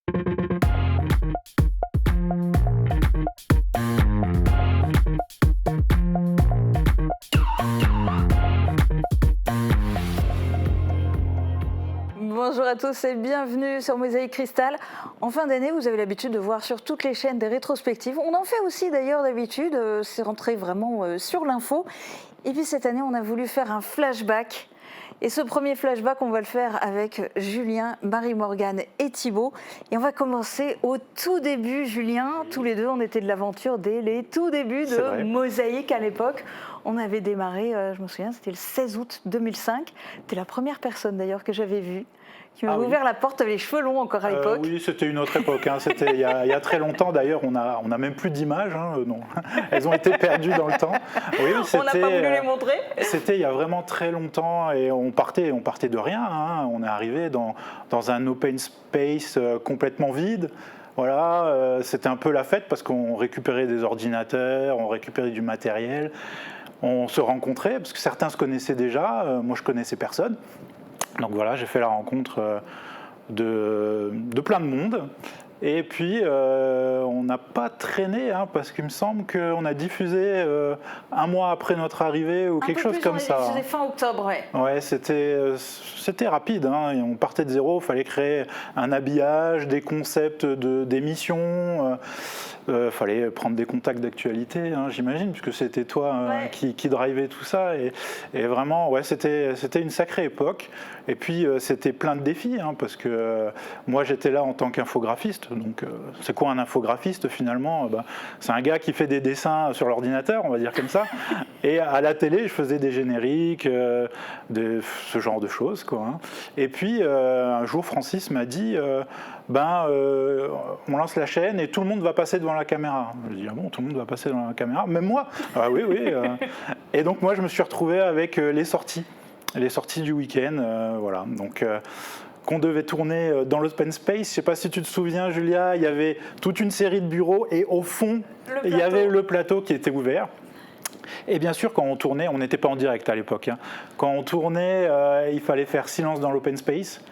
Bonjour à tous et bienvenue sur Mosaïque Cristal. En fin d'année, vous avez l'habitude de voir sur toutes les chaînes des rétrospectives. On en fait aussi d'ailleurs d'habitude, c'est rentré vraiment sur l'info. Et puis cette année, on a voulu faire un flashback. Et ce premier flashback, on va le faire avec Julien, Marie-Morgane et Thibaut. Et on va commencer au tout début, Julien. Tous les deux, on était de l'aventure dès les tout débuts de Mosaïque à l'époque. On avait démarré, je me souviens, c'était le 16 août 2005. C'était la première personne d'ailleurs que j'avais vue qui m'a ouvert la porte, avec les cheveux longs encore à l'époque. Oui, c'était une autre époque. C'était il y a très longtemps. D'ailleurs, on a même plus d'images. Non. Elles ont été perdues dans le temps. Oui, on n'a pas voulu les montrer. C'était il y a vraiment très longtemps et on partait de rien. On est arrivé dans un open space complètement vide. Voilà, c'était un peu la fête parce qu'on récupérait des ordinateurs, on récupérait du matériel. On se rencontrait parce que certains se connaissaient déjà. Moi, je connaissais personne. Donc voilà, j'ai fait la rencontre de plein de monde. Et puis, on n'a pas traîné, parce qu'il me semble qu'on a diffusé un mois après notre arrivée ou quelque chose comme ça. C'était fin octobre, ouais. Ouais, c'était rapide. On partait de zéro, il fallait créer un habillage, des concepts d'émissions. Fallait prendre des contacts d'actualité, j'imagine, puisque c'était toi qui drivais tout ça. Et vraiment, c'était une sacrée époque. Et puis, c'était plein de défis, parce que moi, j'étais là en tant qu'infographiste. Donc, c'est quoi un infographiste, finalement ? C'est un gars qui fait des dessins sur l'ordinateur, on va dire comme ça. Et à la télé, je faisais des génériques, ce genre de choses, quoi. Et puis, un jour, Francis m'a dit... on lance la chaîne et tout le monde va passer devant la caméra. Je dis, tout le monde va passer devant la caméra, même moi. Ah oui. Et donc moi je me suis retrouvé avec les sorties du week-end, voilà. Donc qu'on devait tourner dans l'open space. Je ne sais pas si tu te souviens, Julia, il y avait toute une série de bureaux et au fond il y avait le plateau qui était ouvert. Et bien sûr, quand on tournait, on n'était pas en direct à l'époque. Quand on tournait, il fallait faire silence dans l'open space.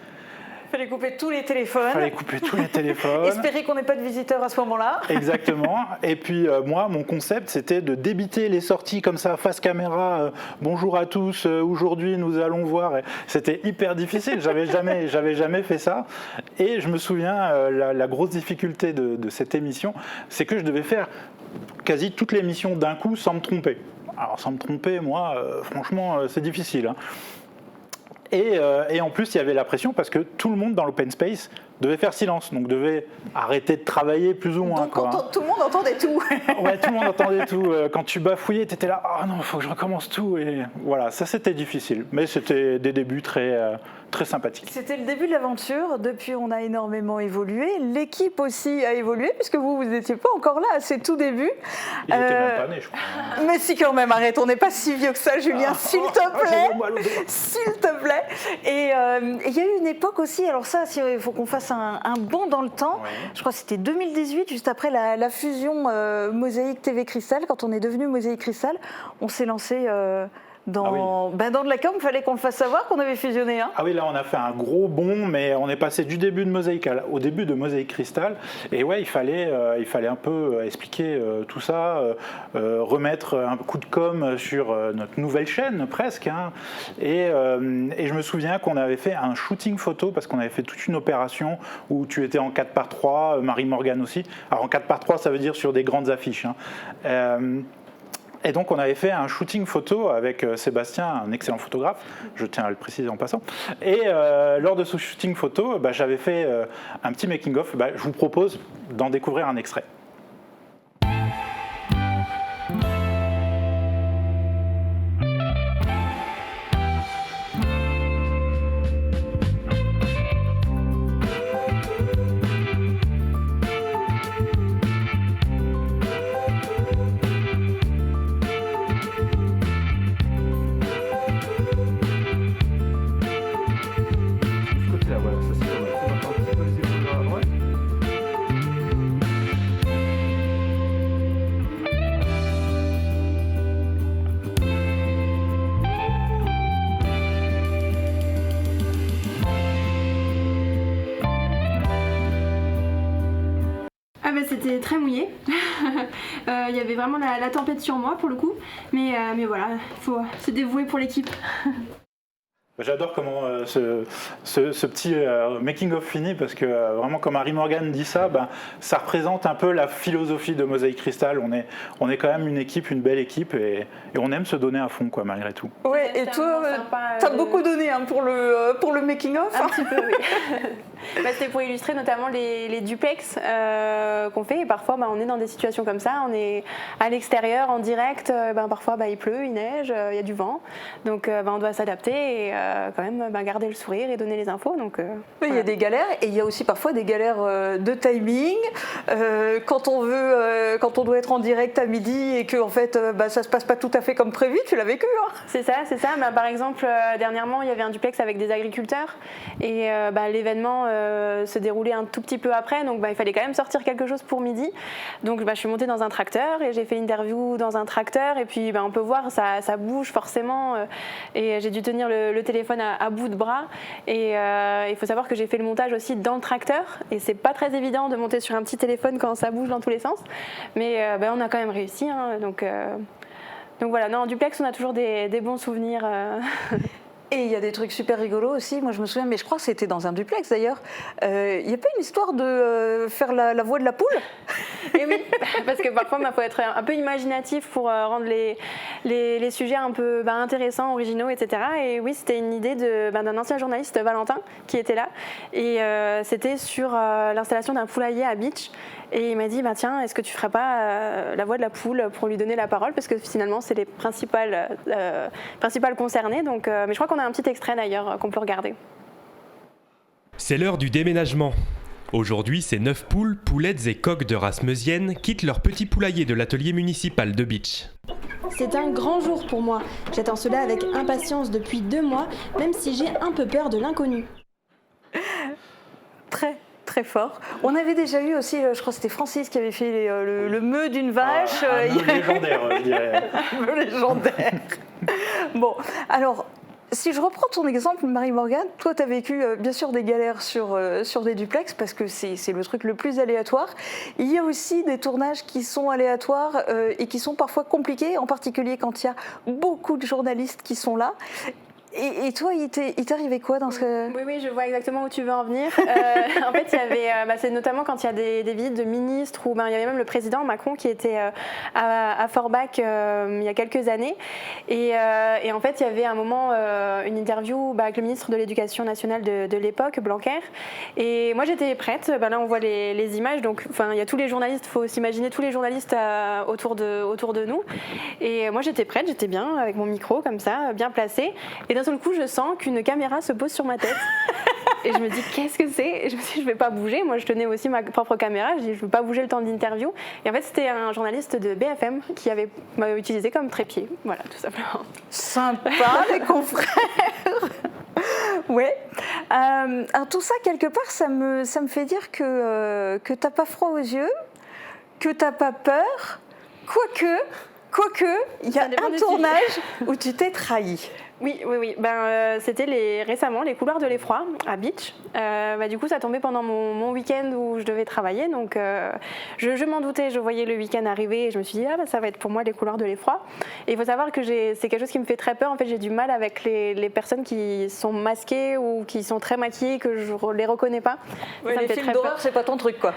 Il fallait couper tous les téléphones. Espérer qu'on n'ait pas de visiteurs à ce moment-là. Exactement. Et puis moi, mon concept, c'était de débiter les sorties comme ça, face caméra. Bonjour à tous, aujourd'hui nous allons voir. Et c'était hyper difficile, j'avais jamais fait ça. Et je me souviens, la grosse difficulté de cette émission, c'est que je devais faire quasi toute l'émission d'un coup sans me tromper. Alors sans me tromper, moi, franchement, c'est difficile. Et en plus, il y avait la pression parce que tout le monde dans l'open space devait faire silence, donc devait arrêter de travailler plus ou moins. Donc tout le monde entendait tout. Ouais, tout le monde entendait tout. Quand tu bafouillais, tu étais là, oh non, il faut que je recommence tout. Et voilà, ça c'était difficile, mais c'était des débuts très sympathiques. C'était le début de l'aventure. Depuis, on a énormément évolué. L'équipe aussi a évolué, puisque vous n'étiez pas encore là à ces tout débuts. Ils n'étaient même pas nés, je crois. Mais si, quand même, arrête, on n'est pas si vieux que ça, Julien, s'il te plaît. S'il te plaît. Et il y a eu une époque aussi, alors ça, il faut qu'on fasse un bond dans le temps. Ouais. Je crois que c'était 2018, juste après la fusion Mosaïque TV Cristal. Quand on est devenu Mosaïque Cristal, on s'est lancé dans de la com. Il fallait qu'on le fasse savoir qu'on avait fusionné. Ah oui, là on a fait un gros bond, mais on est passé du début de Mosaïque au début de Mosaïque Cristal. Et ouais, il fallait un peu expliquer tout ça, remettre un coup de com sur notre nouvelle chaîne presque. Et je me souviens qu'on avait fait un shooting photo parce qu'on avait fait toute une opération où tu étais en 4x3, Marie-Morgane aussi. Alors en 4x3, ça veut dire sur des grandes affiches. Et donc on avait fait un shooting photo avec Sébastien, un excellent photographe, je tiens à le préciser en passant. Et lors de ce shooting photo, j'avais fait un petit making-of. Je vous propose d'en découvrir un extrait. Ah bah c'était très mouillé. Il y avait vraiment la tempête sur moi pour le coup. Mais voilà, il faut se dévouer pour l'équipe. J'adore comment ce petit making-of finit parce que vraiment comme Harry Morgan dit ça, ça représente un peu la philosophie de Mosaïque Crystal. On est quand même une équipe, une belle équipe et on aime se donner à fond quoi, malgré tout. Ouais, et toi, t'as beaucoup donné pour le making-of. Un petit peu, oui. C'était pour illustrer notamment les duplex qu'on fait et parfois on est dans des situations comme ça, on est à l'extérieur en direct, parfois il pleut, il neige, il y a du vent, donc on doit s'adapter et quand même garder le sourire et donner les infos. Donc, il y a des galères et il y a aussi parfois des galères de timing quand on doit être en direct à midi et que en fait ça se passe pas tout à fait comme prévu. Tu l'as vécu hein? C'est ça. Par exemple dernièrement il y avait un duplex avec des agriculteurs et l'événement se déroulait un tout petit peu après, donc il fallait quand même sortir quelque chose pour midi. Donc je suis montée dans un tracteur et j'ai fait l'interview dans un tracteur et puis on peut voir ça bouge forcément et j'ai dû tenir le téléphone à bout de bras et il faut savoir que j'ai fait le montage aussi dans le tracteur et c'est pas très évident de monter sur un petit téléphone quand ça bouge dans tous les sens, mais on a quand même réussi hein, donc voilà, non, en duplex on a toujours des bons souvenirs. Et il y a des trucs super rigolos aussi. Moi, je me souviens, mais je crois que c'était dans un duplex d'ailleurs. Il n'y a pas une histoire de faire la voix de la poule? Et oui, parce que parfois, il faut être un peu imaginatif pour rendre les sujets un peu intéressants, originaux, etc. Et oui, c'était une idée d'un ancien journaliste, Valentin, qui était là. Et c'était sur l'installation d'un poulailler à Beach. Et il m'a dit, tiens, est-ce que tu ferais pas la voix de la poule pour lui donner la parole? Parce que finalement, c'est les principales concernées. Donc, mais je crois qu'on a un petit extrait d'ailleurs qu'on peut regarder. C'est l'heure du déménagement. Aujourd'hui, ces 9 poules, poulettes et coqs de race meusienne quittent leur petit poulailler de l'atelier municipal de Beach. C'est un grand jour pour moi. J'attends cela avec impatience depuis 2 mois, même si j'ai un peu peur de l'inconnu. Très fort. On avait déjà eu aussi, je crois que c'était Francis qui avait fait le meuh d'une vache. Un meuh légendaire, je dirais. Un meuh légendaire. Bon, alors, si je reprends ton exemple, Marie-Morgane, toi, tu as vécu bien sûr des galères sur des duplex parce que c'est le truc le plus aléatoire. Il y a aussi des tournages qui sont aléatoires et qui sont parfois compliqués, en particulier quand il y a beaucoup de journalistes qui sont là. Et toi, il t'arrivait quoi dans ce... Oui, je vois exactement où tu veux en venir. En fait, il y avait, c'est notamment quand il y a des visites de ministres, ou il y avait même le président Macron qui était à Forbach il y a quelques années. Et en fait, il y avait un moment une interview avec le ministre de l'Éducation nationale de l'époque, Blanquer. Et moi, j'étais prête. Là, on voit les images. Donc, il y a tous les journalistes. Il faut s'imaginer tous les journalistes autour de nous. Et moi, j'étais prête. J'étais bien avec mon micro comme ça, bien placé. Et d'un seul coup, je sens qu'une caméra se pose sur ma tête. Et je me dis, qu'est-ce que c'est? Et je me suis dit, je ne vais pas bouger. Moi, je tenais aussi ma propre caméra. Je dis, je ne veux pas bouger le temps de l'interview. Et en fait, c'était un journaliste de BFM qui m'avait utilisé comme trépied. Voilà, tout simplement. Sympa, les confrères. Ouais. Alors tout ça, quelque part, ça me fait dire que tu n'as pas froid aux yeux, que tu n'as pas peur, quoique, il y a un tournage où tu t'es trahi. Oui. C'était récemment les couloirs de l'effroi à Beach. Du coup, ça tombait pendant mon week-end où je devais travailler. Donc, je m'en doutais. Je voyais le week-end arriver et je me suis dit, ça va être pour moi les couloirs de l'effroi. Et il faut savoir que c'est quelque chose qui me fait très peur. En fait, j'ai du mal avec les personnes qui sont masquées ou qui sont très maquillées, que je ne les reconnais pas. Ouais, les films d'horreur, c'est pas ton truc, quoi.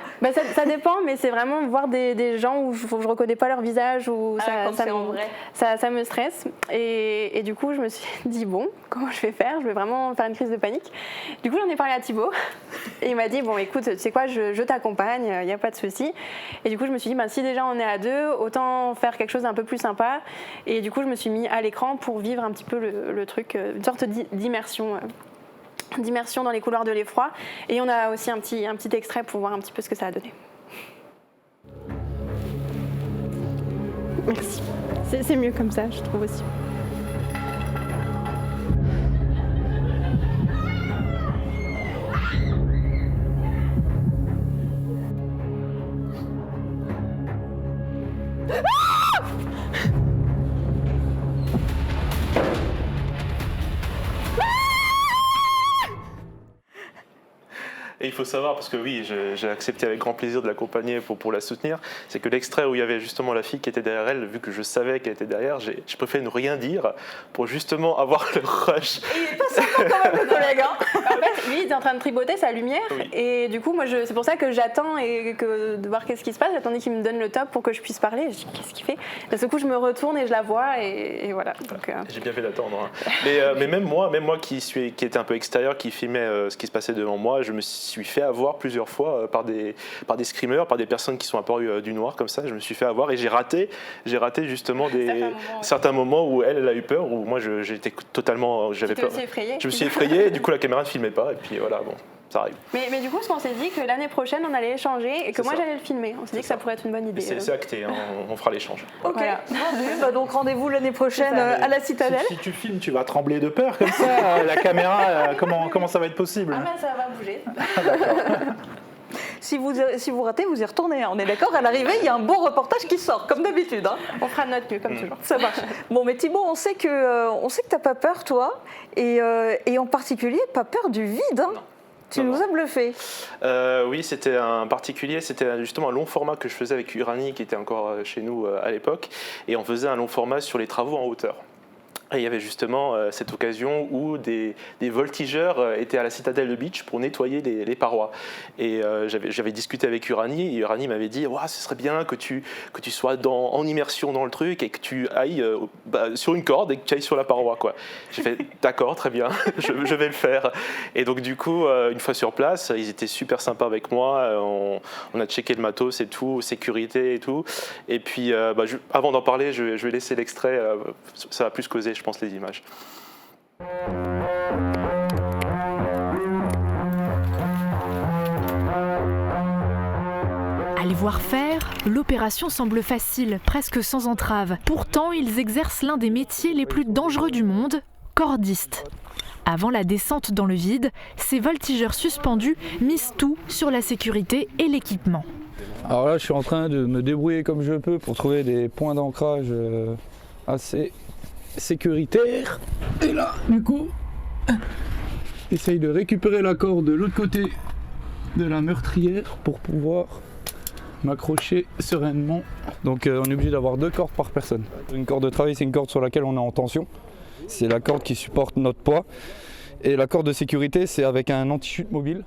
Ça dépend, mais c'est vraiment voir des gens où je ne reconnais pas leur visage. Ou ça me stresse. Et du coup, je me suis dit, bon, comment je vais faire? Je vais vraiment faire une crise de panique. Du coup, j'en ai parlé à Thibaut et il m'a dit, bon, écoute, tu sais quoi, je t'accompagne, il n'y a pas de souci. Et du coup, je me suis dit, si déjà on est à 2, autant faire quelque chose d'un peu plus sympa. Et du coup, je me suis mis à l'écran pour vivre un petit peu le truc, une sorte d'immersion dans les couloirs de l'effroi. Et on a aussi un petit extrait pour voir un petit peu ce que ça a donné. Merci. C'est mieux comme ça, je trouve aussi. Et il faut savoir, parce que oui, j'ai accepté avec grand plaisir de l'accompagner pour la soutenir, c'est que l'extrait où il y avait justement la fille qui était derrière elle, vu que je savais qu'elle était derrière, j'ai préféré ne rien dire pour justement avoir le rush. Il est pas sympa quand même, le collègue. En fait, lui, il était en train de tripoter sa lumière. Oui. Et du coup, moi, c'est pour ça que j'attends de voir qu'est-ce qui se passe. J'attendais qu'il me donne le top pour que je puisse parler. Je dis, qu'est-ce qu'il fait? D'un seul coup, je me retourne et je la vois. Et voilà. Donc, J'ai bien fait d'attendre. Hein. Mais même moi qui était un peu extérieur, qui filmait ce qui se passait devant moi, je me suis fait avoir plusieurs fois par des screamers, par des personnes qui sont apparues du noir comme ça. Je me suis fait avoir et j'ai raté justement certains moments où elle a eu peur, où moi j'étais totalement, j'avais peur. Je me suis effrayé, et du coup la caméra ne filmait pas et puis voilà, bon, ça arrive. Mais du coup, on s'est dit que l'année prochaine, on allait échanger et que moi j'allais le filmer. On s'est dit que ça pourrait être une bonne idée. C'est acté, hein, on fera l'échange. Ok, Voilà. vendu. Donc rendez-vous l'année prochaine à la Citadelle. Si tu filmes, tu vas trembler de peur comme ça. La caméra, comment ça va être possible? Ah ben ça va bouger. Si vous ratez, vous y retournez. On est d'accord, à l'arrivée, il y a un beau reportage qui sort, comme d'habitude. Hein. On fera de notre mieux, comme toujours. Ça marche. Bon, mais Thibaut, on sait que tu n'as pas peur, toi, et en particulier, pas peur du vide. Hein. Tu nous as bluffé. Oui, c'était un particulier, c'était justement un long format que je faisais avec Urani, qui était encore chez nous à l'époque, et on faisait un long format sur les travaux en hauteur. Et il y avait justement cette occasion où des voltigeurs étaient à la Citadelle de Beach pour nettoyer les parois. Et j'avais discuté avec Urani, et Urani m'avait dit « ce serait bien que tu sois en immersion dans le truc et que tu ailles sur une corde et que tu ailles sur la paroi. » quoi. J'ai fait « D'accord, très bien, je vais le faire. » Et donc du coup, une fois sur place, ils étaient super sympas avec moi. On a checké le matos et tout, sécurité et tout. Et puis, avant d'en parler, je vais laisser l'extrait, ça va plus causer, je pense, les images. À les voir faire, l'opération semble facile, presque sans entrave. Pourtant, ils exercent l'un des métiers les plus dangereux du monde, cordistes. Avant la descente dans le vide, ces voltigeurs suspendus misent tout sur la sécurité et l'équipement. Alors là, je suis en train de me débrouiller comme je peux pour trouver des points d'ancrage assez sécuritaires. Et là, du coup, j'essaye de récupérer la corde de l'autre côté de la meurtrière pour pouvoir m'accrocher sereinement. Donc on est obligé d'avoir 2 cordes par personne. Une corde de travail, c'est une corde sur laquelle on est en tension. C'est la corde qui supporte notre poids. Et la corde de sécurité, c'est avec un anti-chute mobile.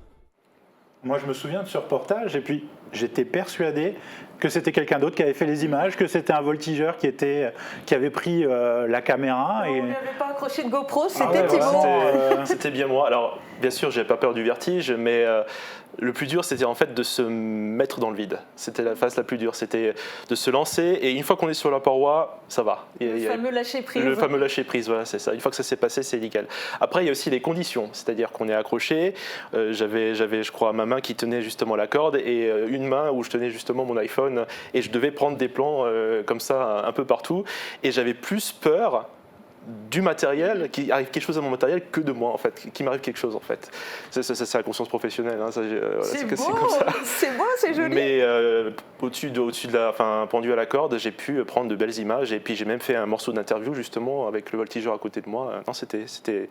Moi, je me souviens de ce reportage et puis j'étais persuadé que c'était quelqu'un d'autre qui avait fait les images, que c'était un voltigeur qui avait pris la caméra. On Et... ne lui avait pas accroché de GoPro, c'était ouais, Thibaut. C'était bien moi. Alors, bien sûr, j'avais pas peur du vertige, mais le plus dur, c'était en fait de se mettre dans le vide. C'était la phase la plus dure, c'était de se lancer. Et une fois qu'on est sur la paroi, ça va. Le fameux lâcher prise. Le fameux lâcher prise, voilà, c'est ça. Une fois que ça s'est passé, c'est nickel. Après, il y a aussi les conditions, c'est-à-dire qu'on est accroché. J'avais, je crois, ma main qui tenait justement la corde et une main où je tenais justement mon iPhone et je devais prendre des plans comme ça un peu partout. Et j'avais plus peur du matériel, qu'il arrive quelque chose à mon matériel que de moi en fait, qu'il m'arrive quelque chose en fait. C'est la conscience professionnelle, hein, c'est beau, comme ça. C'est beau, c'est joli. Mais au-dessus de la, pendu à la corde, j'ai pu prendre de belles images et puis j'ai même fait un morceau d'interview justement avec le voltigeur à côté de moi. Non, c'était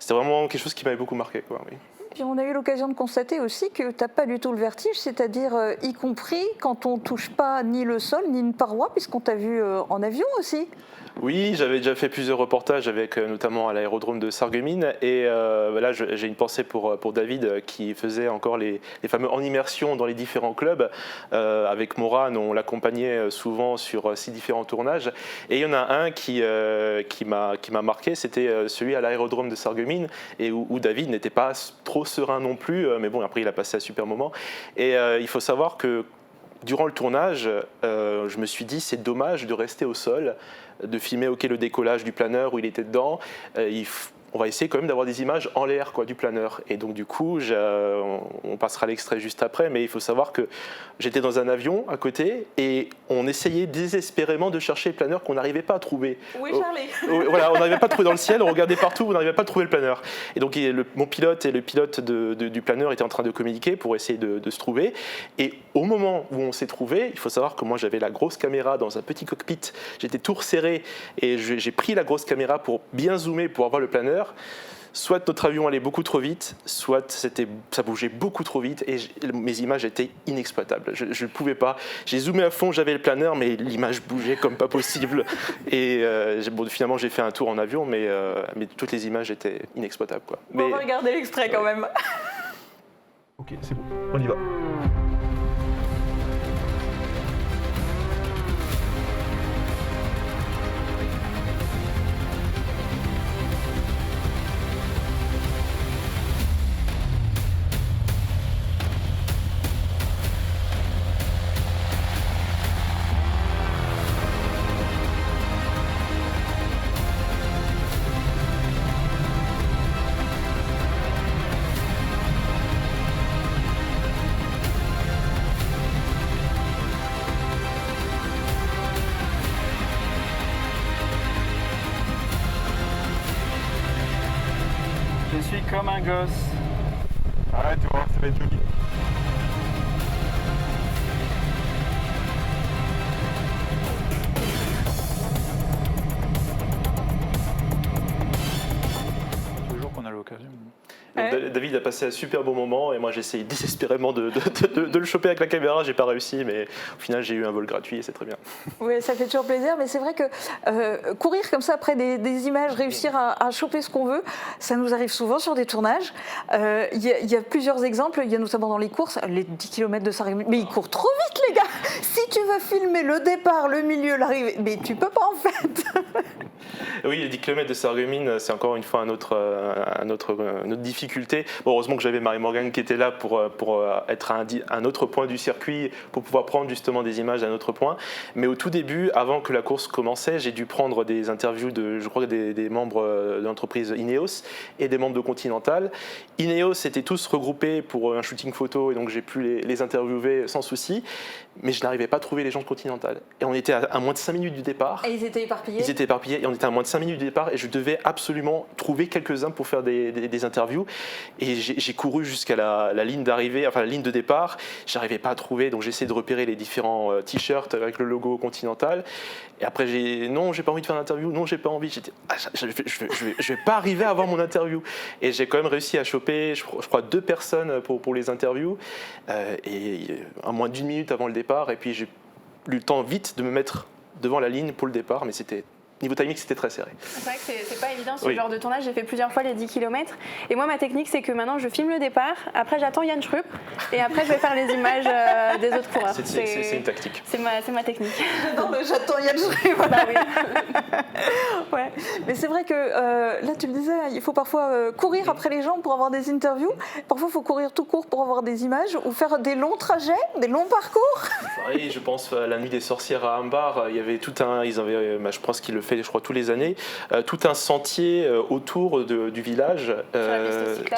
vraiment quelque chose qui m'avait beaucoup marqué, quoi, oui. Puis on a eu l'occasion de constater aussi que tu n'as pas du tout le vertige, c'est-à-dire y compris quand on ne touche pas ni le sol ni une paroi, puisqu'on t'a vu en avion aussi. Oui, j'avais déjà fait plusieurs reportages avec notamment à l'aérodrome de Sarreguemines et là j'ai une pensée pour David qui faisait encore les fameux en immersion dans les différents clubs. Avec Morane, on l'accompagnait souvent sur 6 différents tournages et il y en a un qui m'a marqué, c'était celui à l'aérodrome de Sarreguemines et où David n'était pas trop serein non plus, mais bon après il a passé un super moment et il faut savoir que durant le tournage, je me suis dit c'est dommage de rester au sol, de filmer le décollage du planeur où il était dedans. On va essayer quand même d'avoir des images en l'air du planeur. Et donc du coup, on passera l'extrait juste après, mais il faut savoir que j'étais dans un avion à côté et on essayait désespérément de chercher le planeur qu'on n'arrivait pas à trouver. Oui, Charlie. Voilà, on n'arrivait pas à trouver dans le ciel, on regardait partout, on n'arrivait pas à trouver le planeur. Et donc mon pilote et le pilote du planeur étaient en train de communiquer pour essayer de se trouver. Et au moment où on s'est trouvé, il faut savoir que moi j'avais la grosse caméra dans un petit cockpit, j'étais tout resserré et j'ai pris la grosse caméra pour bien zoomer pour avoir le planeur. soit notre avion allait beaucoup trop vite, soit ça bougeait beaucoup trop vite et mes images étaient inexploitables. Je ne pouvais pas. J'ai zoomé à fond, j'avais le planeur, mais l'image bougeait comme pas possible. Et finalement, j'ai fait un tour en avion, mais toutes les images étaient inexploitables, quoi. On va regarder l'extrait quand même. Ok, c'est bon, on y va. Je suis comme un gosse. Arrête, tu vois, ça va être joli. Toujours qu'on a l'occasion. Donc, David a passé un super bon moment et moi j'ai essayé désespérément de le choper avec la caméra, j'ai pas réussi, mais au final j'ai eu un vol gratuit et c'est très bien. Oui, ça fait toujours plaisir, mais c'est vrai que courir comme ça après des images, réussir à choper ce qu'on veut, ça nous arrive souvent sur des tournages. Il y a plusieurs exemples, il y a notamment dans les courses, les 10 km de Sarreguemines, mais ils courent trop vite les gars. Si tu veux filmer le départ, le milieu, l'arrivée, mais tu peux pas en fait. Oui, les 10 km de Sarreguemines, c'est encore une fois une autre difficulté. Bon, heureusement que j'avais Marie-Morgane qui était là pour être à un autre point du circuit, pour pouvoir prendre justement des images à un autre point. Mais au tout début, avant que la course commençait, j'ai dû prendre des interviews des membres de l'entreprise Ineos et des membres de Continental. Ineos étaient tous regroupés pour un shooting photo et donc j'ai pu les interviewer sans souci. Mais je n'arrivais pas à trouver les gens de Continental. Et on était à moins de 5 minutes du départ. Et ils étaient éparpillés. Ils étaient éparpillés et on était à moins de 5 minutes du départ et je devais absolument trouver quelques-uns pour faire des interviews. Et j'ai couru jusqu'à la ligne d'arrivée, enfin la ligne de départ. J'arrivais pas à trouver, donc j'ai essayé de repérer les différents t-shirts avec le logo Continental. Et après non, j'ai pas envie de faire l'interview. Non, j'ai pas envie. Je vais pas arriver à avoir mon interview. Et j'ai quand même réussi à choper, je crois, 2 personnes pour les interviews. Et à moins d'1 minute avant le départ. Et puis j'ai eu le temps vite de me mettre devant la ligne pour le départ, mais niveau timing, c'était très serré. C'est vrai que c'est pas évident ce genre de tournage. J'ai fait plusieurs fois les 10 km. Et moi, ma technique, c'est que maintenant, je filme le départ. Après, j'attends Yann Schrupp. Et après, je vais faire les images des autres coureurs. C'est une tactique. C'est ma technique. J'attends Yann Schrupp. Bah oui. Ouais. Mais c'est vrai que là, tu le disais, il faut parfois courir après les gens pour avoir des interviews. Parfois, il faut courir tout court pour avoir des images ou faire des longs trajets, des longs parcours. Oui, je pense à la nuit des sorcières à Ambar, il y avait je pense qu'ils le fait, je crois, tous les années, tout un sentier autour du village,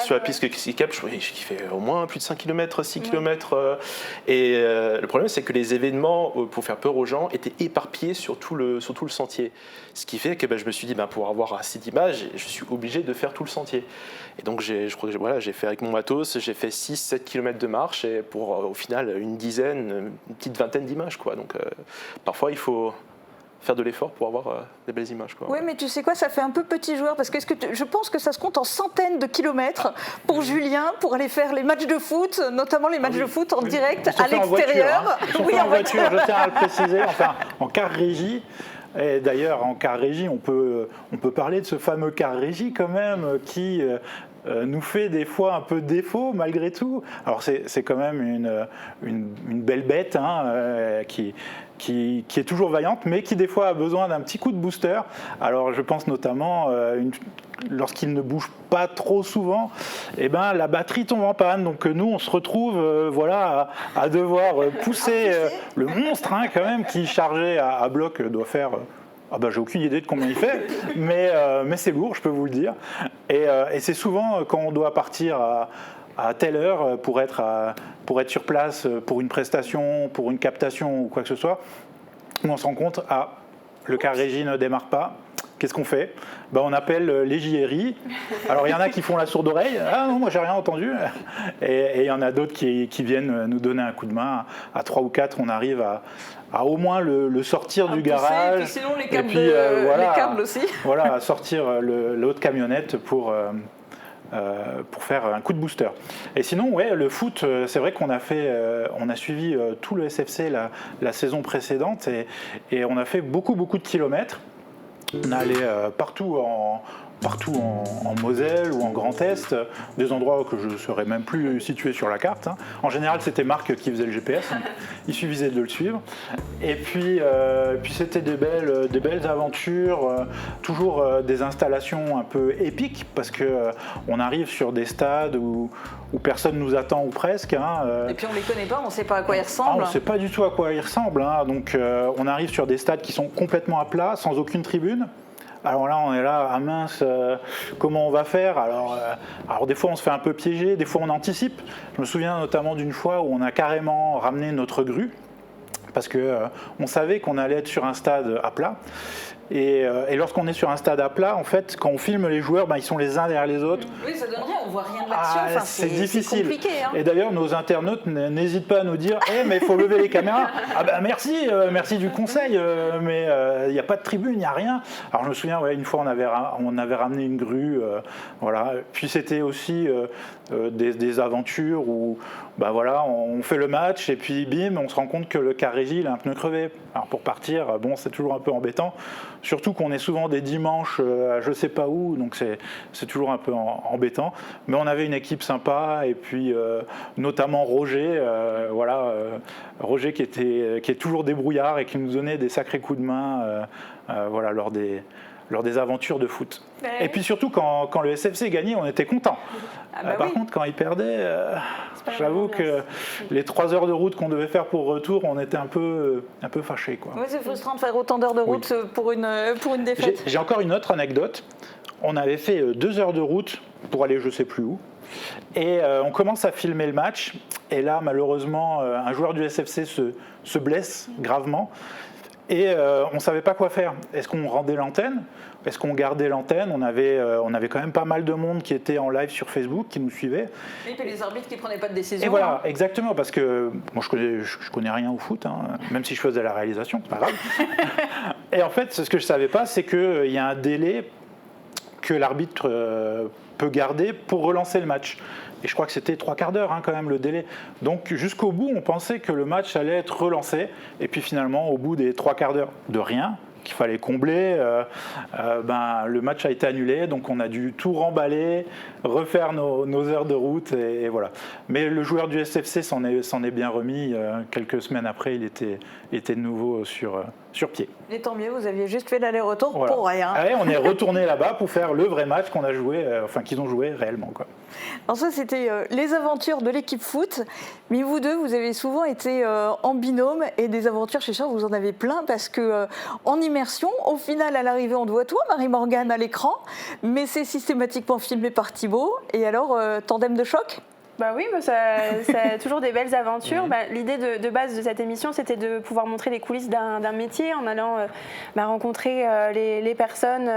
sur la piste cyclable, qui fait au moins plus de 5 km, 6 km. Et le problème, c'est que les événements, pour faire peur aux gens, étaient éparpillés sur tout le sentier. Ce qui fait que je me suis dit, pour avoir assez d'images, je suis obligé de faire tout le sentier. Et donc, j'ai fait avec mon matos, j'ai fait 6-7 km de marche, et pour au final une petite vingtaine d'images, quoi. Donc, parfois, il faut faire de l'effort pour avoir des belles images, quoi. Oui, mais tu sais quoi, ça fait un peu petit joueur, parce que je pense que ça se compte en centaines de kilomètres pour Julien, pour aller faire les matchs de foot, notamment les matchs de foot en direct à l'extérieur. Oui, en voiture, je tiens à le préciser, enfin en car régie. Et d'ailleurs, en car régie, on peut parler de ce fameux car régie quand même qui nous fait des fois un peu défaut malgré tout. Alors c'est quand même une belle bête qui est toujours vaillante, mais qui des fois a besoin d'un petit coup de booster. Alors je pense notamment lorsqu'il ne bouge pas trop souvent, la batterie tombe en panne. Donc nous, on se retrouve à devoir pousser le monstre quand même qui chargé à bloc doit faire. J'ai aucune idée de combien il fait, mais c'est lourd, je peux vous le dire. Et c'est souvent quand on doit partir à telle heure pour être sur place pour une prestation, pour une captation ou quoi que ce soit, où on se rend compte, le car régie ne démarre pas. Qu'est-ce qu'on fait ? On appelle les JRI. Alors il y en a qui font la sourde oreille. Ah non, moi j'ai rien entendu. Et il y en a d'autres qui viennent nous donner un coup de main. À 3 ou 4, on arrive à au moins le sortir du garage. Et puis sinon les câbles, et puis, les câbles aussi. Voilà, à sortir l'autre camionnette pour pour faire un coup de booster. Et sinon, ouais, le foot, c'est vrai qu'on a suivi tout le SFC la saison précédente et on a fait beaucoup de kilomètres. On est allé partout en Moselle ou en Grand Est, des endroits que je ne saurais même plus situer sur la carte. En général, c'était Marc qui faisait le GPS, donc il suffisait de le suivre. Et puis c'était des belles aventures, toujours des installations un peu épiques, parce qu'on arrive sur des stades où personne nous attend ou presque. Et puis on ne les connaît pas, on ne sait pas à quoi ils ressemblent. On ne sait pas du tout à quoi ils ressemblent. Donc on arrive sur des stades qui sont complètement à plat, sans aucune tribune. Alors là, on est là, ah mince, comment on va faire ? Alors des fois, on se fait un peu piéger, des fois, on anticipe. Je me souviens notamment d'une fois où on a carrément ramené notre grue, parce qu'on savait qu'on allait être sur un stade à plat. Et lorsqu'on est sur un stade à plat, en fait, quand on filme les joueurs, ils sont les uns derrière les autres. Oui, ça donne rien, on voit rien de l'action. C'est difficile. C'est compliqué. Et d'ailleurs, nos internautes n'hésitent pas à nous dire mais il faut lever les caméras. Merci du conseil, mais il n'y a pas de tribune, il n'y a rien. Alors je me souviens, une fois, on avait ramené une grue. Voilà. Puis c'était aussi des aventures où on fait le match et puis bim, on se rend compte que le car régie, il a un pneu crevé. Alors pour partir, c'est toujours un peu embêtant. Surtout qu'on est souvent des dimanches à je sais pas où, donc c'est toujours un peu embêtant. Mais on avait une équipe sympa et puis notamment Roger, Roger qui est toujours débrouillard et qui nous donnait des sacrés coups de main lors des aventures de foot. Ouais. Et puis surtout quand le SFC gagnait, on était contents. Par contre, quand il perdait, j'avoue que les 3 heures de route qu'on devait faire pour retour, on était un peu fâchés. Oui, c'est frustrant de faire autant d'heures de route pour une défaite. J'ai encore une autre anecdote. On avait fait 2 heures de route pour aller je sais plus où. Et on commence à filmer le match. Et là, malheureusement, un joueur du SFC se blesse gravement. Et on ne savait pas quoi faire. Est-ce qu'on rendait l'antenne ? Est-ce qu'on gardait l'antenne ? On avait quand même pas mal de monde qui était en live sur Facebook, qui nous suivait. Et puis les arbitres qui ne prenaient pas de décision. Et voilà, exactement, parce que moi je connais rien au foot, même si je faisais la réalisation, c'est pas grave. Et en fait, ce que je ne savais pas, c'est qu'il y a un délai que l'arbitre peut garder pour relancer le match. Et je crois que c'était 3 quarts d'heure quand même le délai. Donc jusqu'au bout, on pensait que le match allait être relancé. Et puis finalement, au bout des 3 quarts d'heure de rien, qu'il fallait combler, le match a été annulé. Donc on a dû tout remballer, refaire nos heures de route et voilà. Mais le joueur du SFC s'en est bien remis. Quelques semaines après, il était de nouveau sur pied. Et tant mieux, vous aviez juste fait l'aller-retour pour rien. Ouais, on est retourné là-bas pour faire le vrai match qu'on a joué, qu'ils ont joué réellement, quoi. Alors ça, c'était les aventures de l'équipe foot. Mais vous deux, vous avez souvent été en binôme et des aventures, je suis sûre, vous en avez plein parce que en immersion, au final, à l'arrivée, on te voit toi, Marie-Morgane, à l'écran, mais c'est systématiquement filmé par Thibaut. Et alors, tandem de choc ? Oui, ça a toujours des belles aventures. L'idée de base de cette émission, c'était de pouvoir montrer les coulisses d'un métier en allant rencontrer les personnes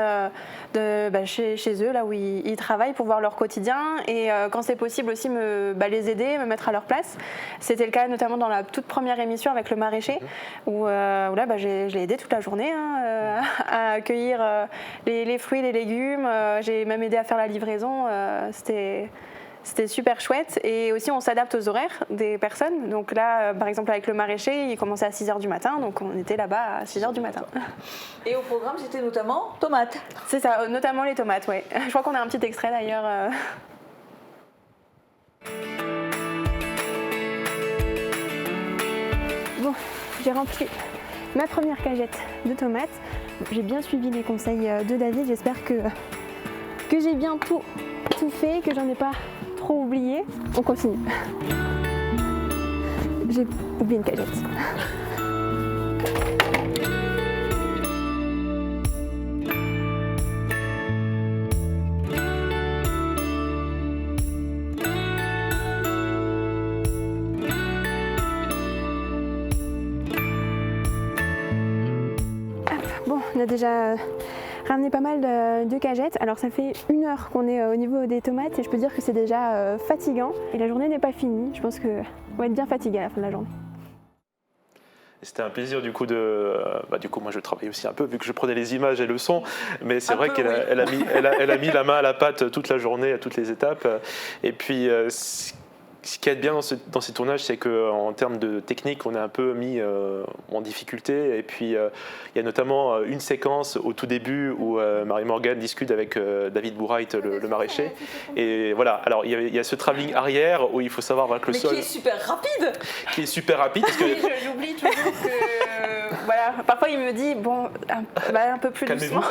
chez eux, là où ils travaillent, pour voir leur quotidien et quand c'est possible aussi les aider, me mettre à leur place. C'était le cas notamment dans la toute première émission avec le maraîcher, où là, je l'ai aidé toute la journée à accueillir les fruits, les légumes. J'ai même aidé à faire la livraison. C'était super chouette et aussi on s'adapte aux horaires des personnes. Donc là, par exemple avec le maraîcher, il commençait à 6h du matin, donc on était là-bas à 6h du matin. Et au programme, c'était notamment tomates. C'est ça, notamment les tomates, oui. Je crois qu'on a un petit extrait d'ailleurs. Bon, j'ai rempli ma première cagette de tomates. J'ai bien suivi les conseils de David, j'espère que j'ai bien tout fait, que j'en ai pas trop oublié. On continue. J'ai oublié une cagette. Bon, on a déjà ramené pas mal de cagettes. Alors ça fait 1 heure qu'on est au niveau des tomates et je peux dire que c'est déjà fatigant. Et la journée n'est pas finie. Je pense qu'on va être bien fatigué à la fin de la journée. C'était un plaisir du coup du coup moi je travaillais aussi un peu vu que je prenais les images et le son, mais c'est vrai qu'elle a mis la main à la pâte toute la journée à toutes les étapes. Et puis ce qui est bien dans ces tournages, c'est qu'en termes de technique, on est un peu mis en difficulté. Et puis, il y a notamment une séquence au tout début où Marie-Morgane discute avec David Bourright, le maraîcher. Et voilà, alors il y a ce travelling arrière où il faut savoir que le sol... qui est super rapide. Qui est super rapide. Parce que... Oui, j'oublie toujours que... voilà, parfois il me dit, bon, un peu plus doucement.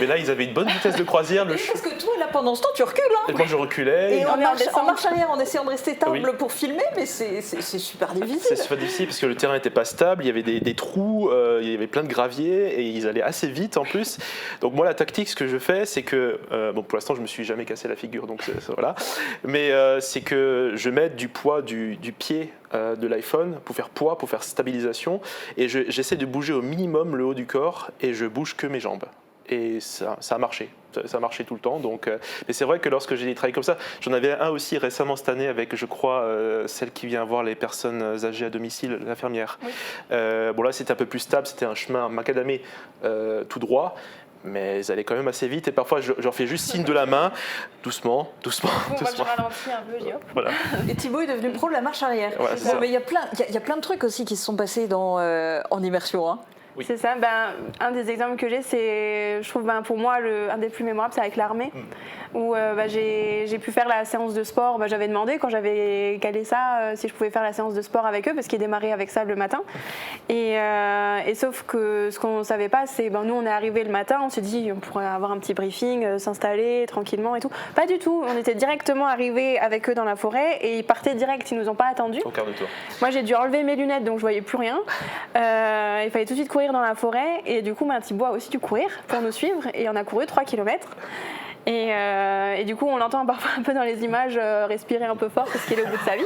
Mais là, ils avaient une bonne vitesse de croisière. Parce que toi, là, pendant ce temps, tu recules. Hein. Et moi, je reculais. Et en marche arrière en essayant de rester stable pour filmer, mais c'est super difficile. C'est super difficile parce que le terrain n'était pas stable, il y avait des trous, il y avait plein de gravier et ils allaient assez vite en plus. Donc moi la tactique, ce que je fais, c'est que, pour l'instant je me suis jamais cassé la figure, donc voilà, mais c'est que je mets du poids du pied de l'iPhone pour faire poids, pour faire stabilisation, et j'essaie de bouger au minimum le haut du corps et je bouge que mes jambes. Et ça a marché. Ça a marché tout le temps. Donc, mais c'est vrai que lorsque j'ai des travails comme ça, j'en avais un aussi récemment cette année avec, je crois, celle qui vient voir les personnes âgées à domicile, l'infirmière. Oui. Bon là, c'était un peu plus stable, c'était un chemin macadamé tout droit. Mais ils allaient quand même assez vite et parfois je leur fais juste signe de la main, doucement. Bon, moi je ralentis un peu, hop. Voilà. Et Thibaut est devenu pro de la marche arrière. Voilà, bon, mais il y a plein de trucs aussi qui se sont passés en immersion. Hein. Oui. C'est ça. Un des exemples que j'ai, c'est, je trouve, pour moi, un des plus mémorables, c'est avec l'armée, où j'ai pu faire la séance de sport. J'avais demandé, quand j'avais calé ça, si je pouvais faire la séance de sport avec eux, parce qu'ils démarraient avec ça le matin. Et sauf que ce qu'on ne savait pas, c'est, nous, on est arrivés le matin, on s'est dit, on pourrait avoir un petit briefing, s'installer tranquillement et tout. Pas du tout. On était directement arrivés avec eux dans la forêt, et ils partaient direct, ils nous ont pas attendus. Au quart de tour. Moi, j'ai dû enlever mes lunettes, donc je voyais plus rien. Il fallait tout de suite courir dans la forêt, et du coup Thibaut a aussi dû courir pour nous suivre, et on a couru 3 km. Et du coup on l'entend parfois un peu dans les images respirer un peu fort parce qu'il est au bout de sa vie.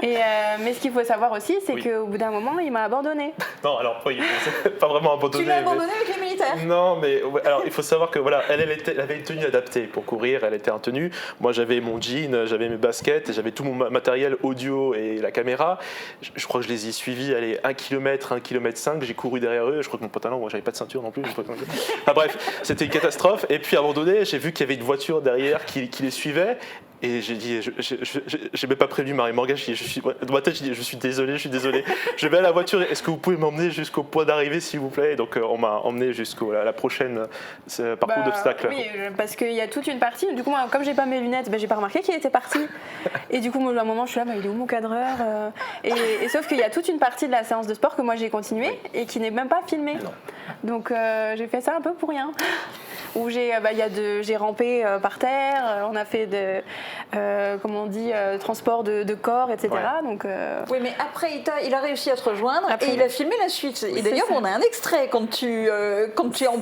Mais ce qu'il faut savoir aussi, c'est qu'au bout d'un moment il m'a abandonné. Non, alors oui, pas vraiment abandonné. Tu l'as abandonné avec les militaires? Non, mais alors il faut savoir que voilà, elle avait une tenue adaptée pour courir, elle était en tenue. Moi j'avais mon jean, j'avais mes baskets, j'avais tout mon matériel audio et la caméra. Je crois que je les ai suivis, 1 km, 1 km 5, j'ai couru derrière eux. Je crois que mon pantalon, moi j'avais pas de ceinture non plus. Enfin bref, c'était une catastrophe. Et puis abandonné, j'ai vu qu'il y avait une voiture derrière qui les suivait. Et j'ai dit, je n'ai même pas prévenu Marie-Morgane, dans ma tête, je dis, je suis désolé. Je vais à la voiture, est-ce que vous pouvez m'emmener jusqu'au point d'arrivée, s'il vous plaît? Et donc, on m'a emmené jusqu'à la prochaine parcours d'obstacles. Oui, parce qu'il y a toute une partie. Du coup, moi, comme j'ai pas mes lunettes, j'ai pas remarqué qu'il était parti. Et du coup, moi, à un moment, je suis là, il est où mon cadreur? Et sauf qu'il y a toute une partie de la séance de sport que moi j'ai continué et qui n'est même pas filmée. Donc, j'ai fait ça un peu pour rien. Où j'ai rampé par terre, on a fait transport de corps, etc. Ouais. Donc, oui, mais après, il a réussi à te rejoindre et il a filmé la suite. Et d'ailleurs, on a un extrait quand tu es en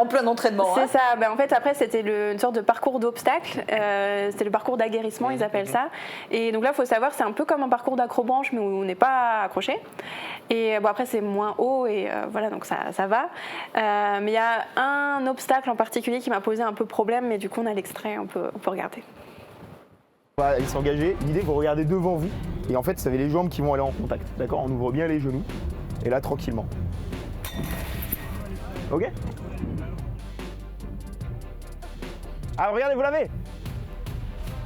plein entraînement. C'est ça. En fait, après, c'était une sorte de parcours d'obstacles. C'était le parcours d'aguerrissement, ils appellent ça. Et donc là, il faut savoir, c'est un peu comme un parcours d'acrobranche, mais où on n'est pas accroché. Et après, c'est moins haut et voilà, donc ça va. Mais il y a un obstacle en particulier qui m'a posé un peu problème, mais du coup, on a l'extrait, on peut regarder. Voilà, il s'est engagé. L'idée, vous regardez devant vous. Et en fait, ça fait les jambes qui vont aller en contact. D'accord? On ouvre bien les genoux. Et là, tranquillement. Ok? Alors, regardez, vous l'avez.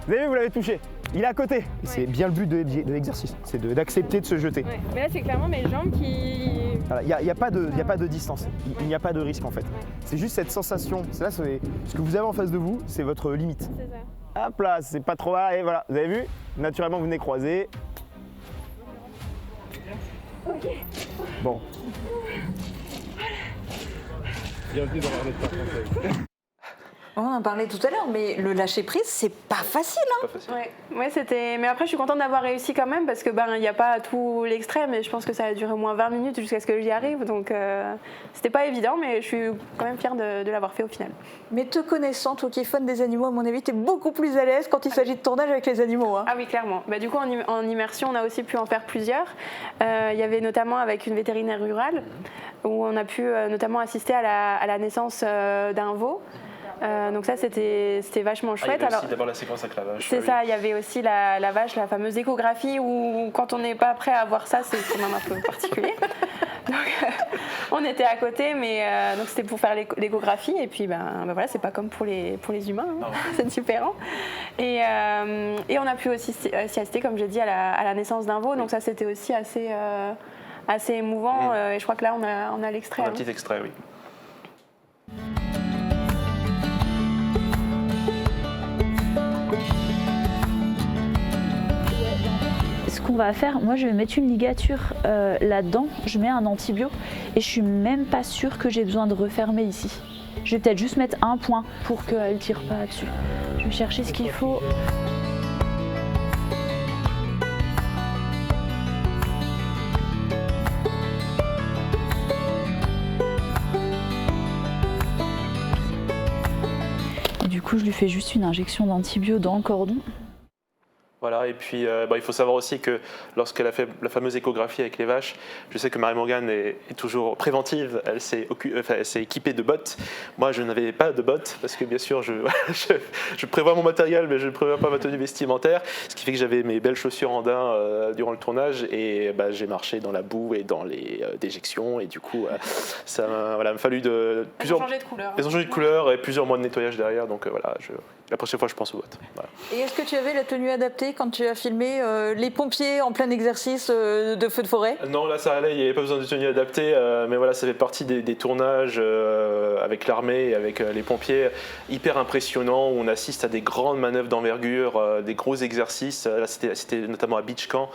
Vous avez vu, vous l'avez touché. Il est à côté. Ouais. C'est bien le but de l'exercice. C'est d'accepter de se jeter. Ouais. Mais là, c'est clairement mes jambes qui... Il n'y a pas de distance. Il n'y a pas de risque, en fait. Ouais. C'est juste cette sensation. Là, ce que vous avez en face de vous, c'est votre limite. C'est ça. Hop là, c'est pas trop mal. Et voilà, vous avez vu? Naturellement, vous venez croiser. Ok. Bon. Bienvenue dans l'armée de terre française. On en parlait tout à l'heure, mais le lâcher prise, c'est pas facile. Hein. Pas facile. Ouais, c'était. Mais après, je suis contente d'avoir réussi quand même parce que il n'y a pas tout l'extrait, mais je pense que ça a duré au moins 20 minutes jusqu'à ce que j'y arrive, donc c'était pas évident, mais je suis quand même fière de l'avoir fait au final. Mais te connaissant, toi qui es fan des animaux, à mon avis, t'es beaucoup plus à l'aise quand il s'agit de tournage avec les animaux. Hein. Ah oui, clairement. Du coup, en immersion, on a aussi pu en faire plusieurs. Il y avait notamment avec une vétérinaire rurale où on a pu notamment assister à la naissance d'un veau. Donc ça, c'était vachement Il y chouette. avait aussi d'abord la séquence avec la vache. C'est ça, il y avait aussi la vache, la fameuse échographie, où quand on n'est pas prêt à voir ça, c'est quand même un peu particulier. Donc on était à côté, mais donc c'était pour faire l'échographie, et puis voilà, c'est pas comme pour les humains, hein. C'est différent. Et on a pu aussi assister, comme j'ai dit, à la naissance d'un veau, donc ça c'était aussi assez émouvant, et je crois que là on a l'extrait. Un petit extrait, oui. Ce qu'on va faire, moi je vais mettre une ligature là-dedans, je mets un antibio et je suis même pas sûre que j'ai besoin de refermer ici. Je vais peut-être juste mettre un point pour qu'elle ne tire pas dessus. Je vais chercher ce qu'il faut. Et du coup je lui fais juste une injection d'antibio dans le cordon. Voilà, et puis il faut savoir aussi que lorsqu'elle a fait la fameuse échographie avec les vaches, je sais que Marie-Morgane est toujours préventive, elle s'est équipée de bottes. Moi, je n'avais pas de bottes parce que bien sûr, je prévois mon matériel, mais je ne prévois pas ma tenue vestimentaire, ce qui fait que j'avais mes belles chaussures en daim durant le tournage et j'ai marché dans la boue et dans les déjections et du coup, ça m'a fallu plusieurs... Elles ont changé de couleur. Elles ont changé de couleur et plusieurs mois de nettoyage derrière, donc la prochaine fois, je pense aux bottes. Voilà. Et est-ce que tu avais la tenue adaptée quand tu as filmé les pompiers en plein exercice de feu de forêt? Non, là ça allait, il n'y avait pas besoin de tenue adaptée, mais voilà, ça fait partie des tournages avec l'armée et avec les pompiers, hyper impressionnants, où on assiste à des grandes manœuvres d'envergure, des gros exercices. Là, c'était notamment à Beach Camp,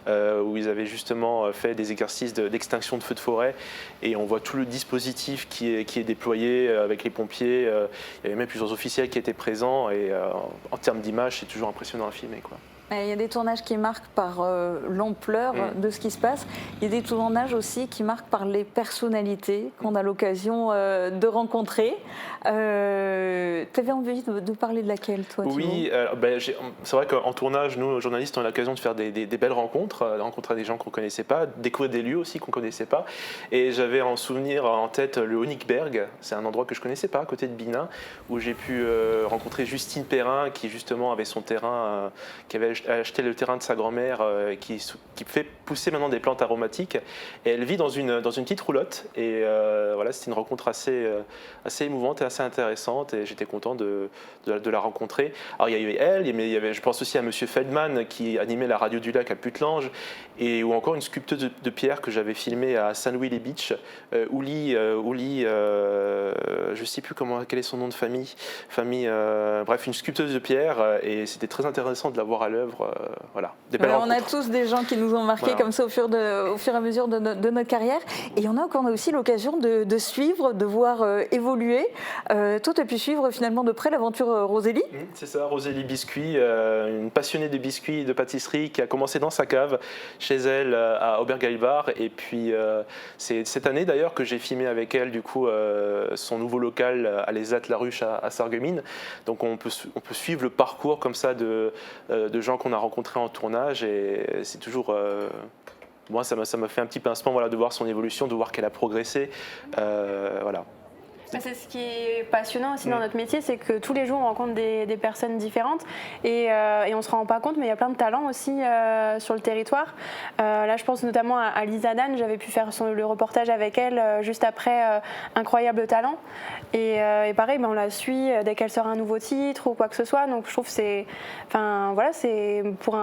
où ils avaient justement fait des exercices d'extinction de feux de forêt, et on voit tout le dispositif qui est déployé avec les pompiers. Il y avait même plusieurs officiels qui étaient présents, et en termes d'image, c'est toujours impressionnant à filmer, quoi. Il y a des tournages qui marquent par l'ampleur de ce qui se passe. Il y a des tournages aussi qui marquent par les personnalités qu'on a l'occasion de rencontrer. Tu avais envie de parler de laquelle, toi, Thibaut? Oui, c'est vrai qu'en tournage, nous, journalistes, on a l'occasion de faire des belles rencontres, rencontrer des gens qu'on ne connaissait pas, découvrir des lieux aussi qu'on ne connaissait pas. Et j'avais en souvenir en tête le Honigberg, c'est un endroit que je ne connaissais pas, à côté de Binin, où j'ai pu rencontrer Justine Perrin, qui justement avait son terrain, qui avait acheté le terrain de sa grand-mère, qui fait pousser maintenant des plantes aromatiques. Et elle vit dans une petite roulotte. Et voilà, c'était une rencontre assez émouvante et assez intéressante. Et j'étais content de la rencontrer. Alors il y avait elle, mais il y avait, je pense aussi à Monsieur Feldman qui animait la radio du lac à Putelange, ou encore une sculpteuse de pierre que j'avais filmée à Saint-Louis-les-Beach, Ouli, je ne sais plus quel est son nom de famille, bref, une sculpteuse de pierre, et c'était très intéressant de la voir à l'œuvre. Voilà, on a tous des gens qui nous ont marqués comme ça au fur et à mesure de notre carrière. Et il y en a qu'on a aussi l'occasion de suivre, de voir évoluer. Toi, tu as pu suivre finalement de près l'aventure Rosélie. C'est ça, Rosélie Biscuit, une passionnée de biscuits et de pâtisserie qui a commencé dans sa cave, chez elle, à Aubergalbach. Et puis, c'est cette année d'ailleurs que j'ai filmé avec elle du coup, son nouveau local à l'Ezat-la-Ruche à Sarreguemines. Donc on peut suivre le parcours comme ça de gens qu'on a rencontrés en tournage, et c'est toujours... moi, ça m'a fait un petit pincement de voir son évolution, de voir qu'elle a progressé. Voilà. C'est ce qui est passionnant aussi dans notre métier, c'est que tous les jours on rencontre des personnes différentes et on ne se rend pas compte, mais il y a plein de talents aussi sur le territoire. Là je pense notamment à Lisa Dan, j'avais pu faire le reportage avec elle juste après Incroyable Talent, et pareil, on la suit dès qu'elle sort un nouveau titre ou quoi que ce soit, donc je trouve que c'est pour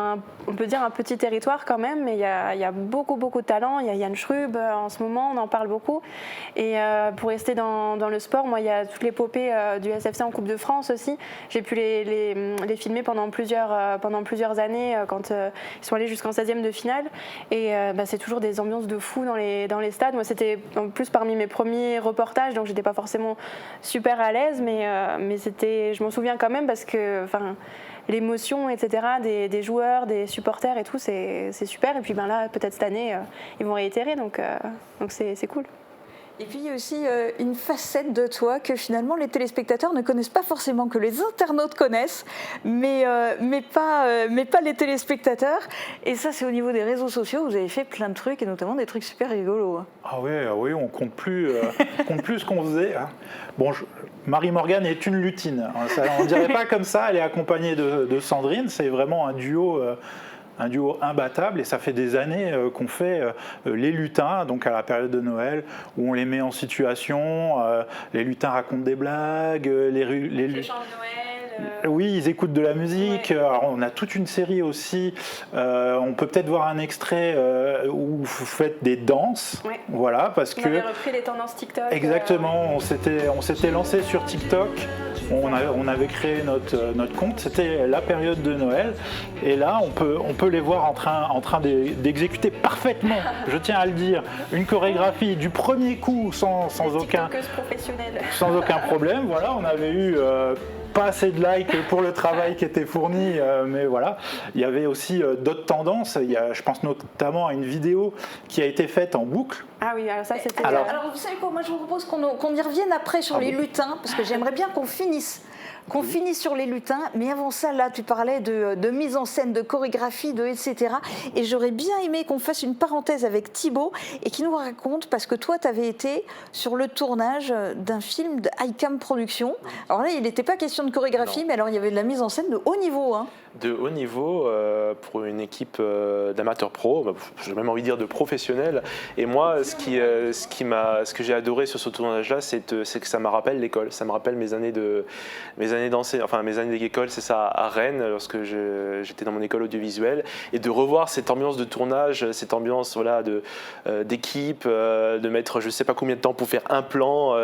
on peut dire un petit territoire quand même, mais il y a beaucoup de talents. Il y a Yann Schrub en ce moment, on en parle beaucoup, et pour rester dans le sport, moi il y a toute l'épopée du SFC en Coupe de France aussi, j'ai pu les filmer pendant plusieurs années quand ils sont allés jusqu'en 16e de finale, et c'est toujours des ambiances de fou dans les stades. Moi c'était en plus parmi mes premiers reportages, donc j'étais pas forcément super à l'aise, mais je m'en souviens quand même parce que l'émotion, etc., des joueurs, des supporters et tout, c'est super. Et puis là, peut-être cette année, ils vont réitérer, donc c'est cool. Et puis il y a aussi une facette de toi que finalement les téléspectateurs ne connaissent pas forcément, que les internautes connaissent, mais pas les téléspectateurs. Et ça, c'est au niveau des réseaux sociaux. Vous avez fait plein de trucs, et notamment des trucs super rigolos. Ah oui, on compte plus ce qu'on faisait. Hein. Bon, Marie-Morgane est une lutine. On ne dirait pas comme ça. Elle est accompagnée de Sandrine. C'est vraiment un duo imbattable, et ça fait des années qu'on fait les lutins, donc à la période de Noël, où on les met en situation, les lutins racontent des blagues, les chants de Noël. Oui, ils écoutent de la musique. Ouais. Alors, on a toute une série aussi. On peut peut-être voir un extrait où vous faites des danses. Ouais. Voilà, parce on que avait repris les tendances TikTok. exactement, on s'était lancé sur TikTok. On avait créé notre compte. C'était la période de Noël. Et là, on peut les voir en train d'exécuter parfaitement, je tiens à le dire, une chorégraphie du premier coup sans aucun problème. Voilà, on avait eu pas assez de likes pour le travail qui était fourni, mais voilà. Il y avait aussi d'autres tendances. Je pense notamment à une vidéo qui a été faite en boucle. Ah oui, alors ça c'était... Alors vous savez quoi, moi je vous propose qu'on y revienne après sur les lutins, parce que j'aimerais bien qu'on finisse sur les lutins, mais avant ça, là, tu parlais de mise en scène, de chorégraphie, etc. Et j'aurais bien aimé qu'on fasse une parenthèse avec Thibaut et qu'il nous raconte, parce que toi, tu avais été sur le tournage d'un film de ICAM Productions. Alors là, il n'était pas question de chorégraphie, mais alors il y avait de la mise en scène de haut niveau. Hein. De haut niveau pour une équipe d'amateurs pro, j'ai même envie de dire de professionnels. Et moi, ce que j'ai adoré sur ce tournage-là, c'est que ça me rappelle l'école. Ça me rappelle mes années d'école, c'est ça, à Rennes, lorsque j'étais dans mon école audiovisuelle, et de revoir cette ambiance de tournage, cette ambiance d'équipe, de mettre je ne sais pas combien de temps pour faire un plan.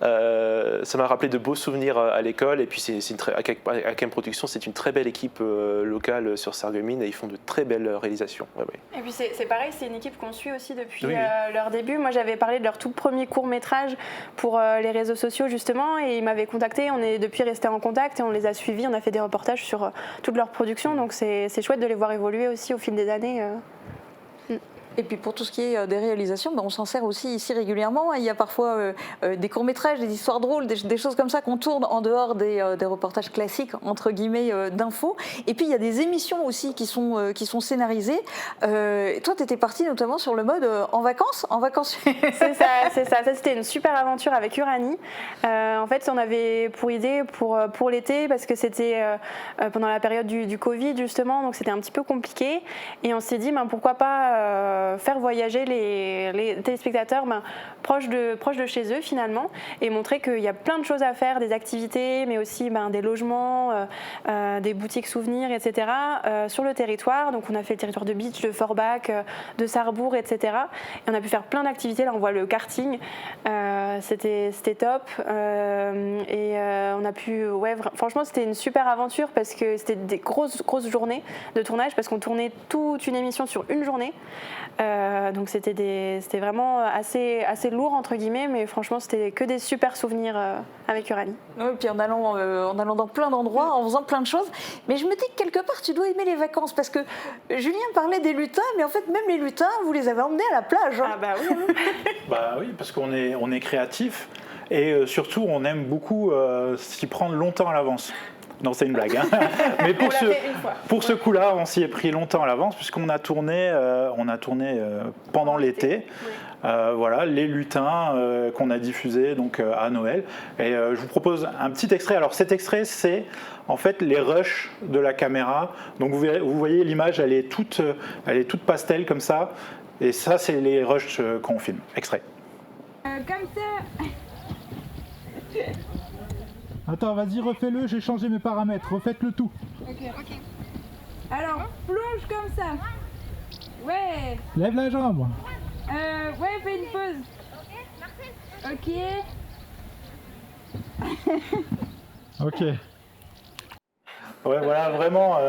Ça m'a rappelé de beaux souvenirs à l'école. Et puis ICAM Productions, c'est une très belle équipe locale sur Sarreguemines, et ils font de très belles réalisations. Ouais. Et puis c'est pareil, c'est une équipe qu'on suit aussi depuis leur début. Moi j'avais parlé de leur tout premier court-métrage pour les réseaux sociaux justement, et ils m'avaient contacté, on est depuis restés en contact et on les a suivis, on a fait des reportages sur toute leur production, donc c'est chouette de les voir évoluer aussi au fil des années. Et puis pour tout ce qui est des réalisations, on s'en sert aussi ici régulièrement. Il y a parfois des courts-métrages, des histoires drôles, des choses comme ça qu'on tourne en dehors des reportages classiques, entre guillemets, d'infos. Et puis il y a des émissions aussi qui sont scénarisées. Toi, tu étais partie notamment sur le mode en vacances. C'est ça. Ça, c'était une super aventure avec Uranie. En fait, on avait pour idée pour l'été, parce que c'était pendant la période du Covid, justement, donc c'était un petit peu compliqué. Et on s'est dit, pourquoi pas faire voyager les téléspectateurs proches de chez eux finalement, et montrer qu'il y a plein de choses à faire, des activités, mais aussi des logements, des boutiques souvenirs, etc. Sur le territoire. Donc on a fait le territoire de Bitche, de Forbach, de Sarrebourg, etc. Et on a pu faire plein d'activités. Là on voit le karting, c'était top. On a pu, franchement c'était une super aventure, parce que c'était des grosses journées de tournage, parce qu'on tournait toute une émission sur une journée. Donc c'était vraiment assez lourd entre guillemets, mais franchement c'était que des super souvenirs avec Uranie. Oui, puis en allant dans plein d'endroits, en faisant plein de choses. Mais je me dis que quelque part tu dois aimer les vacances, parce que Julien parlait des lutins, mais en fait même les lutins, vous les avez emmenés à la plage. Hein. Ah bah oui. Oui, parce qu'on est créatif, et surtout on aime beaucoup s'y prendre longtemps à l'avance. Non, c'est une blague. Hein. Mais pour ce coup-là, on s'y est pris longtemps à l'avance, puisqu'on a tourné, pendant l'été. Oui. Voilà, les lutins qu'on a diffusés donc à Noël. Et je vous propose un petit extrait. Alors cet extrait, c'est en fait les rushs de la caméra. Donc vous voyez l'image, elle est toute pastel comme ça. Et ça, c'est les rushs qu'on filme. Extrait. Comme ça. Attends, vas-y, refais-le, j'ai changé mes paramètres, refaites le tout. Ok. Alors, plonge comme ça. Ouais. Lève la jambe. Ouais, fais une pause. Ok. Ok. Ouais, voilà, vraiment,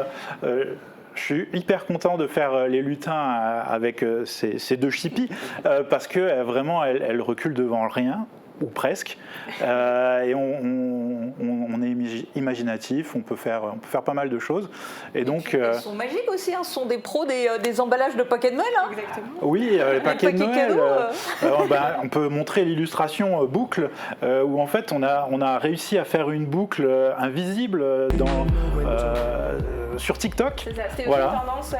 je suis hyper content de faire les lutins avec ces deux chippies, parce que vraiment, elles reculent devant rien. Ou presque, et on on est imaginatif, on peut faire pas mal de choses. Et donc, ils sont magiques aussi, hein. Ce sont des pros des emballages de paquets de Noël. Hein. Exactement. Oui, les paquets de Noël. Cadeaux, on peut montrer l'illustration boucle, où en fait on a réussi à faire une boucle invisible sur TikTok. C'est ça, c'était voilà. une tendance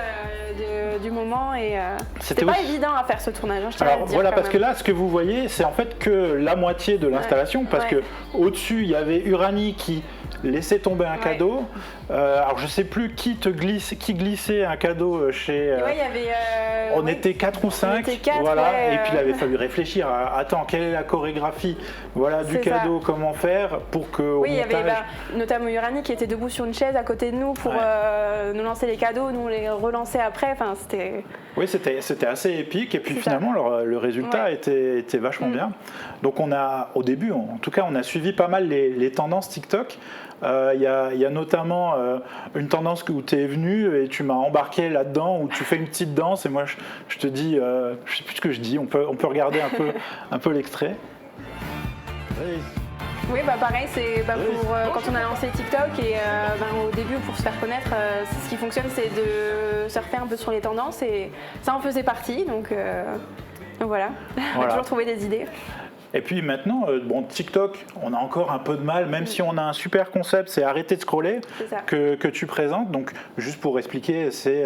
du moment et c'était aussi... pas évident à faire ce tournage. Hein, alors voilà, parce que là, ce que vous voyez, c'est en fait que la moitié de l'installation, parce que au-dessus, il y avait Uranie qui laissait tomber un cadeau. Alors je sais plus qui glissait un cadeau chez. Il y avait. On était 4 ou 5, voilà, et puis il avait fallu réfléchir à attends, quelle est la chorégraphie, du cadeau, comment faire pour que. Oui, il y avait notamment Uranie qui était debout sur une chaise à côté de nous pour nous lancer les cadeaux, nous les relancer après. Enfin, c'était. Oui, c'était assez épique, et puis finalement le résultat était vachement bien. Donc au début, en tout cas, on a suivi pas mal les tendances TikTok. Il y a notamment une tendance où tu es venu et tu m'as embarqué là-dedans, où tu fais une petite danse et moi je te dis, je sais plus ce que je dis, on peut regarder un peu l'extrait. Oui, pareil, c'est pour quand on a lancé TikTok et au début pour se faire connaître, ce qui fonctionne c'est de surfer un peu sur les tendances et ça en faisait partie, donc voilà. On a toujours trouvé des idées. Et puis maintenant, TikTok, on a encore un peu de mal, même si on a un super concept, c'est arrêter de scroller, que tu présentes. Donc, juste pour expliquer, c'est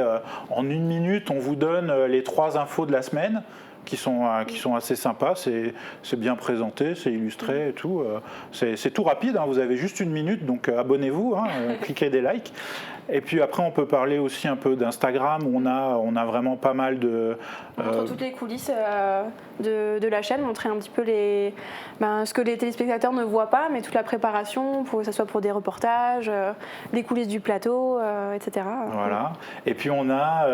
en 1 minute, on vous donne les 3 infos de la semaine, qui sont assez sympas, c'est bien présenté, c'est illustré et tout. C'est tout rapide, hein, vous avez juste 1 minute, donc abonnez-vous, cliquez des likes. Et puis après, on peut parler aussi un peu d'Instagram, où on a vraiment pas mal de... Montre toutes les coulisses de la chaîne, montrer un petit peu ce que les téléspectateurs ne voient pas, mais toute la préparation, que ce soit pour des reportages, les coulisses du plateau, etc. Voilà. Et puis on a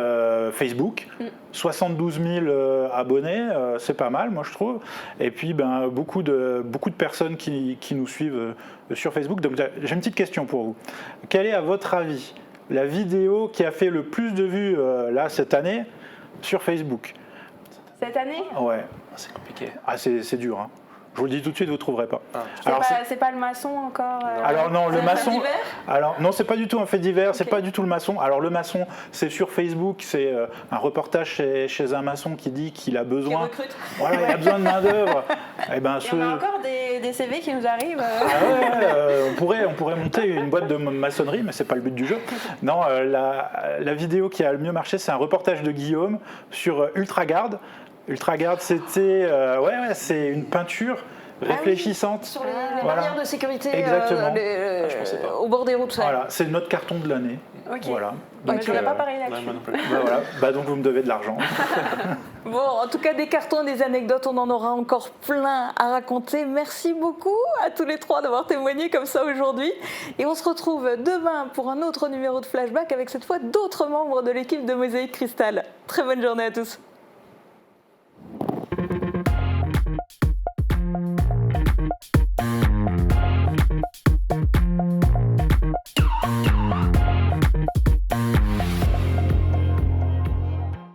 Facebook, 72 000 abonnés, c'est pas mal, moi je trouve. Et puis beaucoup de personnes qui nous suivent sur Facebook. Donc j'ai une petite question pour vous. Quelle est, à votre avis, la vidéo qui a fait le plus de vues cette année sur Facebook? Cette année? Ouais. C'est compliqué. C'est dur, hein. Je vous le dis tout de suite, vous ne trouverez pas. C'est pas le maçon encore Alors non, le maçon. Alors non, c'est pas du tout un fait divers, c'est pas du tout le maçon. Alors le maçon, c'est sur Facebook, c'est un reportage chez un maçon qui dit qu'il a besoin. Il a besoin de main d'œuvre. On a encore des CV qui nous arrivent. On pourrait monter une boîte de maçonnerie, mais c'est pas le but du jeu. Non, la vidéo qui a le mieux marché, c'est un reportage de Guillaume sur Ultragarde. Ultragarde, c'était c'est une peinture réfléchissante. Sur les barrières de sécurité Exactement. au bord des routes. Voilà, c'est notre carton de l'année. Voilà. Donc, tu n'as pas parlé là-dessus. Donc vous me devez de l'argent. Bon, en tout cas, des cartons, des anecdotes, on en aura encore plein à raconter. Merci beaucoup à tous les 3 d'avoir témoigné comme ça aujourd'hui. Et on se retrouve demain pour un autre numéro de Flashback avec cette fois d'autres membres de l'équipe de Mosaïque Cristal. Très bonne journée à tous.